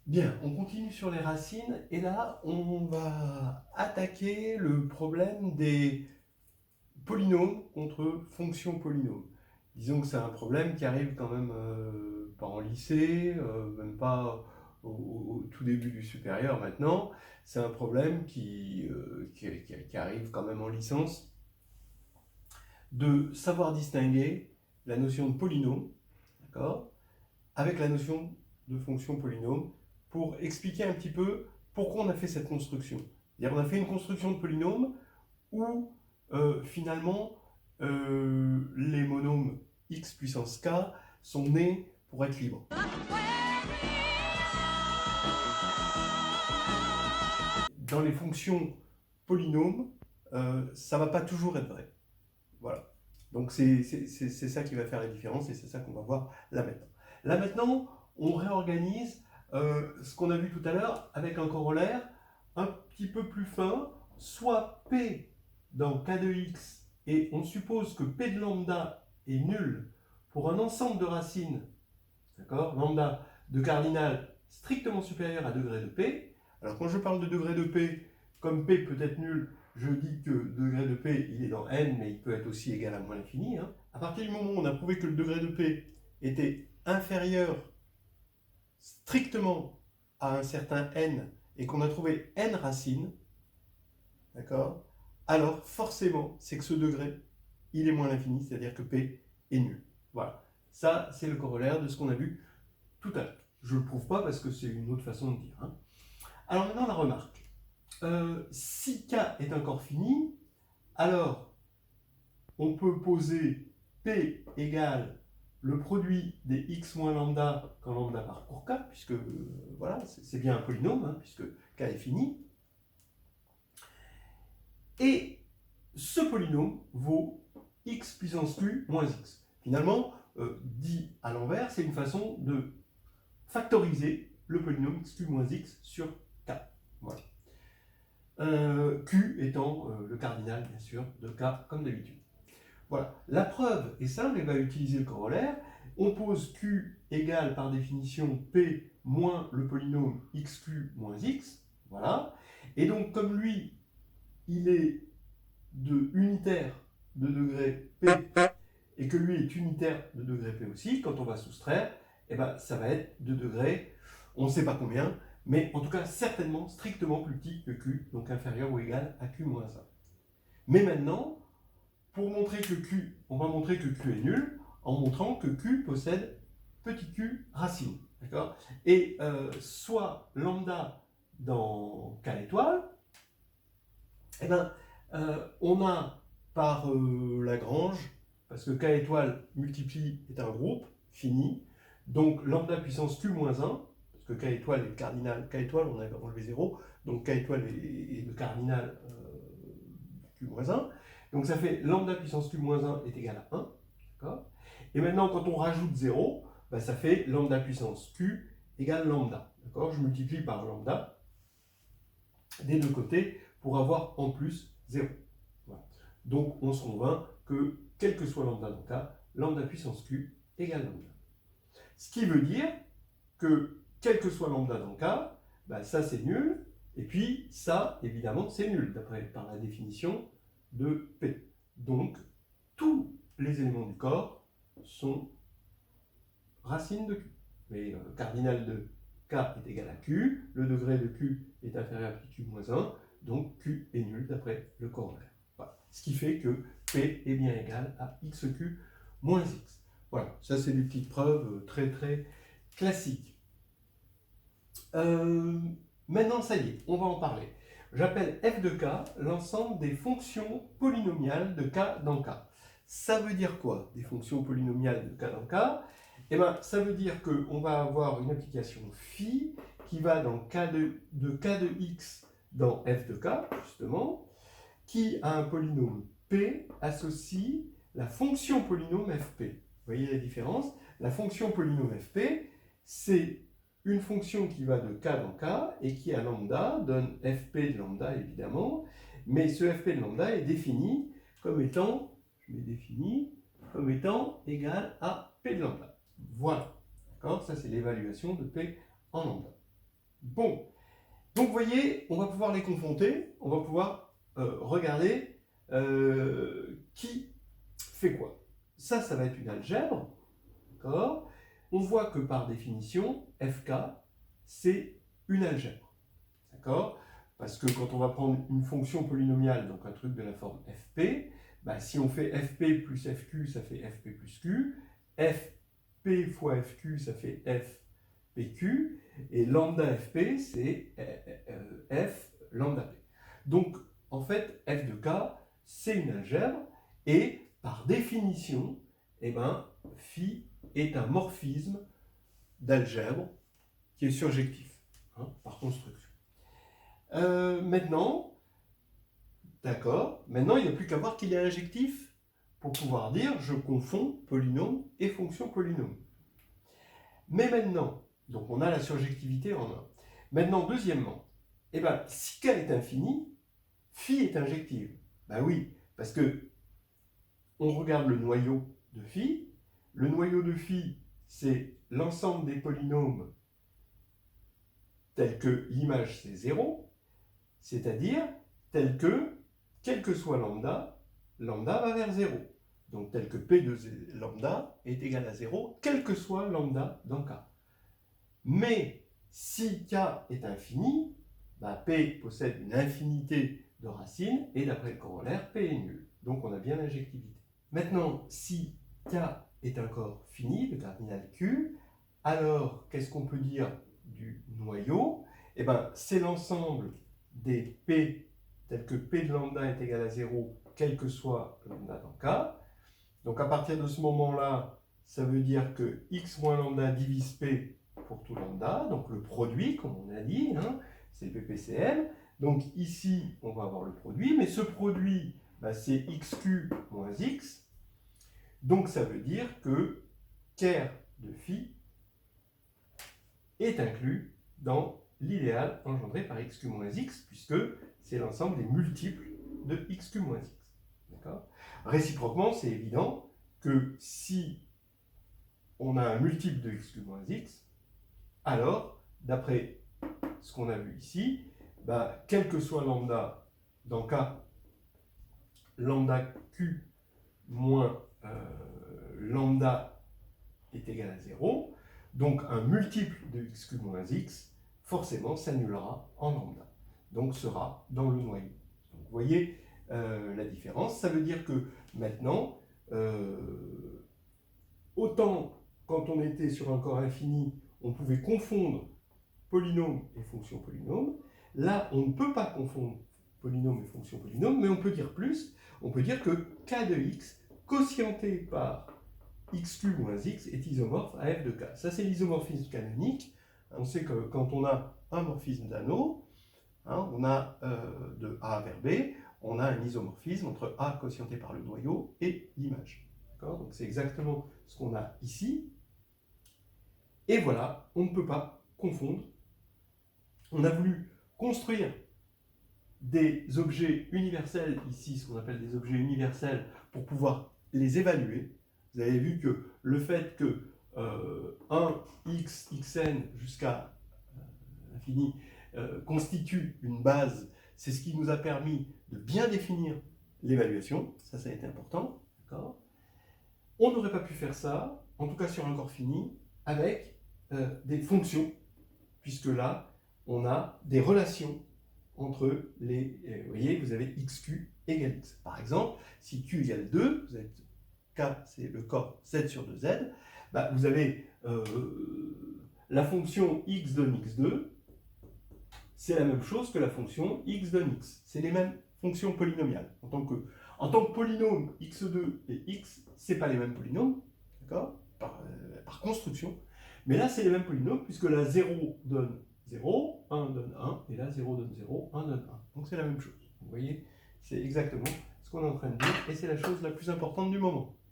Bien, on continue sur les racines et là, on va attaquer le problème des polynômes contre fonctions polynômes. Disons que c'est un problème qui arrive quand même pas en lycée, même pas au tout début du supérieur maintenant. C'est un problème qui arrive quand même en licence, de savoir distinguer la notion de polynôme, d'accord, avec la notion de fonction polynôme pour expliquer un petit peu pourquoi on a fait cette construction. C'est-à-dire on a fait une construction de polynôme où finalement les monômes x puissance k sont nés pour être libres. Dans les fonctions polynômes, ça ne va pas toujours être vrai. Voilà. Donc c'est ça qui va faire la différence et c'est ça qu'on va voir là maintenant. Là maintenant, on réorganise ce qu'on a vu tout à l'heure avec un corollaire un petit peu plus fin, soit P dans K de X, et on suppose que P de lambda est nul pour un ensemble de racines, d'accord, lambda de cardinal strictement supérieur à degré de P. Alors quand je parle de degré de P, comme P peut être nul, je dis que le degré de P, il est dans n, mais il peut être aussi égal à moins l'infini. Hein. À partir du moment où on a prouvé que le degré de P était inférieur strictement à un certain n, et qu'on a trouvé n racines, d'accord, alors forcément, c'est que ce degré, il est moins l'infini, c'est-à-dire que P est nul. Voilà. Ça, c'est le corollaire de ce qu'on a vu tout à l'heure. Je ne le prouve pas parce que c'est une autre façon de dire. Hein. Alors maintenant, la remarque. Si K est un corps fini, alors on peut poser P égale le produit des x moins lambda quand lambda parcourt K, puisque voilà, c'est bien un polynôme, hein, puisque K est fini. Et ce polynôme vaut x puissance q moins x. Finalement, dit à l'envers, c'est une façon de factoriser le polynôme xq moins x sur k. Voilà. Q étant le cardinal, bien sûr, de k, comme d'habitude. Voilà. La preuve est simple, elle va utiliser le corollaire. On pose q égale par définition p moins le polynôme xq moins x. Voilà. Et donc, comme lui, il est de unitaire de degré p et que lui est unitaire de degré p aussi, quand on va soustraire, eh ben, ça va être de degré, on ne sait pas combien, mais en tout cas certainement strictement plus petit que q, donc inférieur ou égal à q moins 1. Mais maintenant, pour montrer que q, on va montrer que q est nul en montrant que q possède petit q racine. D'accord. Et soit lambda dans k étoile, eh ben, on a par Lagrange, parce que k étoile multiplie est un groupe fini, donc lambda puissance q moins 1, parce que k étoile est le cardinal, k étoile on a enlevé 0, donc k étoile est le cardinal q moins 1, donc ça fait lambda puissance q moins 1 est égal à 1, d'accord. Et maintenant quand on rajoute 0, bah, ça fait lambda puissance q égale lambda, d'accord. Je multiplie par lambda des deux côtés pour avoir en plus 0. Voilà. Donc on se convainc que, quel que soit lambda dans K, lambda puissance Q égale lambda. Ce qui veut dire que, quel que soit lambda dans K, bah, ça c'est nul, et puis ça, évidemment, c'est nul, par la définition de P. Donc, tous les éléments du corps sont racines de Q. Mais le cardinal de K est égal à Q, le degré de Q est inférieur à Q moins 1, donc Q est nul d'après le corollaire. Voilà. Ce qui fait que P est bien égal à XQ moins X. Voilà, ça c'est des petites preuves très très classiques. Maintenant, ça y est, on va en parler. J'appelle f de k l'ensemble des fonctions polynomiales de k dans k. Ça veut dire quoi, des fonctions polynomiales de k dans k? Eh bien, ça veut dire qu'on va avoir une application phi qui va dans k de k de x dans f de k, justement, qui a un polynôme p associe la fonction polynôme fp. Vous voyez la différence? La fonction polynôme fp, c'est une fonction qui va de k dans k et qui à lambda donne fp de lambda évidemment, mais ce fp de lambda est défini comme étant, je l'ai défini, comme étant égal à p de lambda. Voilà, d'accord. Ça c'est l'évaluation de p en lambda. Bon, donc vous voyez, on va pouvoir les confronter, on va pouvoir regarder qui fait quoi. Ça va être une algèbre, d'accord? On voit que par définition, FK, c'est une algèbre, d'accord? Parce que quand on va prendre une fonction polynomiale, donc un truc de la forme fp, bah, si on fait fp plus fq, ça fait fp plus q, fp fois fq, ça fait fpq, et lambda fp, c'est f lambda p. Donc, en fait, f de k, c'est une algèbre, et par définition, eh ben, phi est un morphisme d'algèbre qui est surjectif, hein, par construction. Maintenant, d'accord, maintenant il n'y a plus qu'à voir qu'il est injectif pour pouvoir dire je confonds polynôme et fonction polynôme. Mais maintenant, donc on a la surjectivité en 1. Maintenant, deuxièmement, eh ben, si K est infini, phi est injective. Ben oui, parce que on regarde le noyau de phi. Le noyau de phi, c'est l'ensemble des polynômes tels que l'image c'est 0, c'est-à-dire tel que, quel que soit lambda, lambda va vers 0. Donc tel que P de lambda est égal à 0, quel que soit lambda dans K. Mais si K est infini, bah P possède une infinité de racines, et d'après le corollaire, P est nul. Donc on a bien l'injectivité. Maintenant, si K est un corps fini, le cardinal Q, alors qu'est-ce qu'on peut dire du noyau? Eh bien, c'est l'ensemble des P tels que P de lambda est égal à 0, quel que soit lambda dans K. Donc à partir de ce moment-là, ça veut dire que x moins lambda divise P pour tout lambda, donc le produit, comme on a dit, hein, c'est le PPCM. Donc ici, on va avoir le produit, mais ce produit, bah, c'est xq moins x. Donc ça veut dire que ker de phi est inclus dans l'idéal engendré par xq moins x, puisque c'est l'ensemble des multiples de xq moins x. D'accord ? Réciproquement, c'est évident que si on a un multiple de xq moins x, alors, d'après ce qu'on a vu ici, bah, quel que soit lambda, dans K, lambda q moins lambda est égal à 0, donc un multiple de xq moins x, forcément s'annulera en lambda, donc sera dans le noyau. Donc, vous voyez la différence. Ça veut dire que maintenant, autant quand on était sur un corps infini, on pouvait confondre polynôme et fonction polynôme. Là, on ne peut pas confondre polynôme et fonction polynôme, mais on peut dire plus. On peut dire que k de x, quotienté par xq moins x, est isomorphe à f de k. Ça, c'est l'isomorphisme canonique. On sait que quand on a un morphisme d'anneau, hein, on a de A vers B, on a un isomorphisme entre A quotienté par le noyau et l'image. Donc c'est exactement ce qu'on a ici. Et voilà, on ne peut pas confondre. On a voulu construire des objets universels, ici ce qu'on appelle des objets universels, pour pouvoir les évaluer. Vous avez vu que le fait que 1x, xn jusqu'à l'infini constitue une base, c'est ce qui nous a permis de bien définir l'évaluation. Ça a été important. On n'aurait pas pu faire ça, en tout cas sur un corps fini, avec des fonctions, puisque là, on a des relations entre les... vous voyez, vous avez xq égale x. Par exemple, si q égale 2, vous avez k, c'est le corps z sur 2z, bah, vous avez la fonction x donne x2, c'est la même chose que la fonction x donne x. C'est les mêmes fonctions polynomiales. En tant que polynôme, x2 et x, c'est pas les mêmes polynômes, d'accord, par construction. Mais là, c'est les mêmes polynômes, puisque là, 0 donne 0, 1 donne 1, et là, 0 donne 0, 1 donne 1. Donc c'est la même chose. Vous voyez, c'est exactement ce qu'on est en train de dire, et c'est la chose la plus importante du moment.